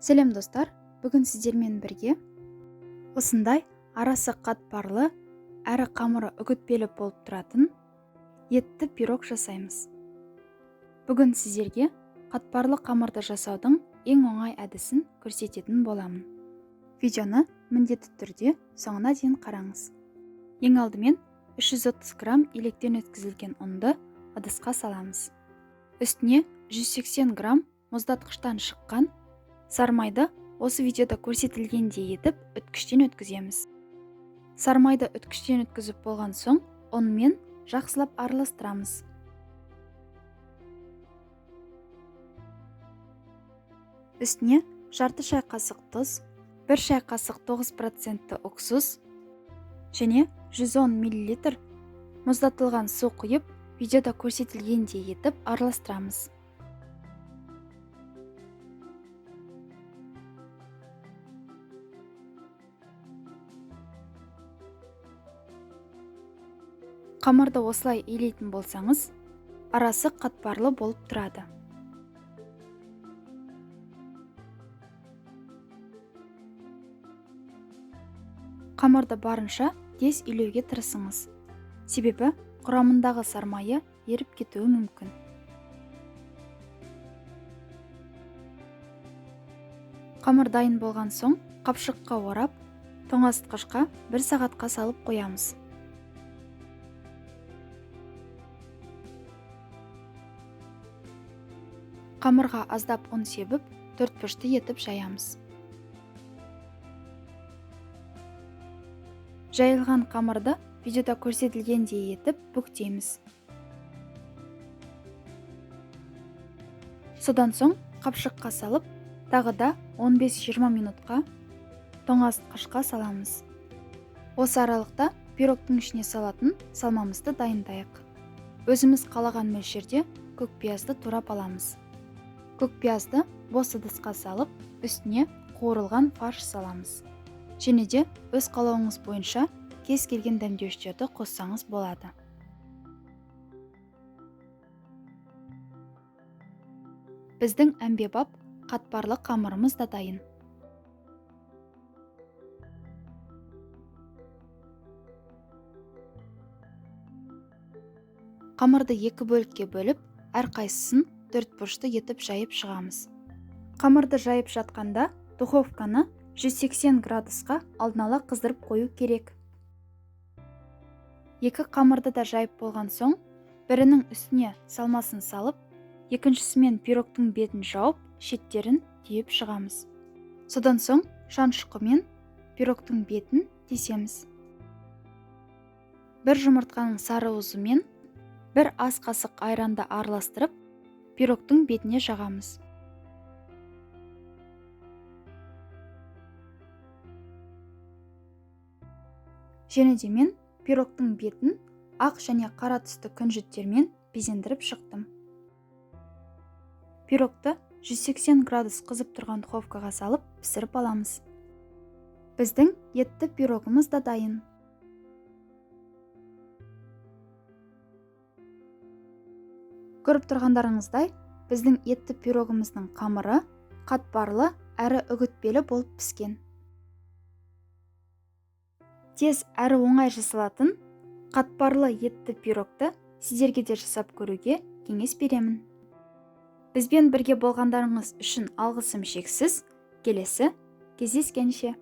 Сәлем достар, бүгін сіздермен бірге осындай арасы қатпарлы, әрі қамыры үгітпелі болып тұратын етті пирог жасаймыз. Бүгін сіздерге қатпарлы қамырды жасаудың ең оңай әдісін көрсететін боламын. Видеоны міндетті түрде соңына дейін қараңыз. Ең алдымен 330 грамм електен өткізілген ұнды ыдысқа саламыз. Үстіне 180 грамм мұздатқыштан шыққан сармайды осы видеода көрсетілгендей етіп үткіштен өткіземіз. Сармайды үткіштен өткізіп болған соң, онымен жақсылап араластырамыз. Үстіне жарты шай қасық тұз, 1 шай қасық 9% уксус және 110 мл мұздатылған су құйып, видеода көрсетілгендей етіп араластырамыз. Қамырды осылай илейтін болсаңыз, арасы қатпарлы болып тұрады. Қамырды барынша тез илеуге тырысыңыз. Себебі құрамындағы сармайы еріп кетуі мүмкін. Қамыр дайын болған соң, қапшыққа орап, тоңазытқышқа 1 сағатқа салып қоямыз. Қамырға аздап ұн себіп, 4 бұрышты етіп жаямыз. Жайылған қамырды видеода көрсетілгендей етіп бүктейміз. Содан соң қапшыққа салып, тағы да 15-20 минутқа тоңазытқышқа саламыз. Осы аралықта пирогтың ішіне салатын салмамызды дайындайық. Өзіміз қалаған мөлшерде көкпиязды турап аламыз. Көкпиязды бос ыдысқа салып, үстіне қуырылған фарш саламыз. Және де өз қалауыңыз бойынша кез келген дәмдеуіштерді қоссаңыз болады. Біздің әмбебап қатпарлы қамырымыз да дайын. Қамырды 2 бөлікке бөліп, әрқайсысын 4 бұрышты етіп жайып шығамыз. Қамырды жайып жатқанда, духовканы 180 градусқа алдын ала қыздырып қою керек. 2 қамырды да жайып болған соң, бірінің үстіне салмасын салып, екіншісімен пирогтың бетін жауып, шеттерін түйіп шығамыз. Содан соң шаншқымен пирогтың бетін тесеміз. 1 жұмыртқаның сары уызымен 1 ас қасық айранды араластырып, пирогтың бетіне жағамыз. Және де мен пирогтың бетін ақ және қара түсті күнжіттермен безендіріп шықтым. Пирогты 180 градус қызып тұрған духовкаға салып пісіріп аламыз. Біздің етті пирогымыз да дайын. Көріп тұрғандарыңыздай, біздің етті пирогымыздың қамыры қатпарлы әрі үгітпелі болып піскен. Тез әрі оңай жасалатын қатпарлы етті пирогты сіздерге де жасап көруге кеңес беремін. Бізбен бірге болғандарыңыз үшін алғысым шексіз. Келесі кездескенше.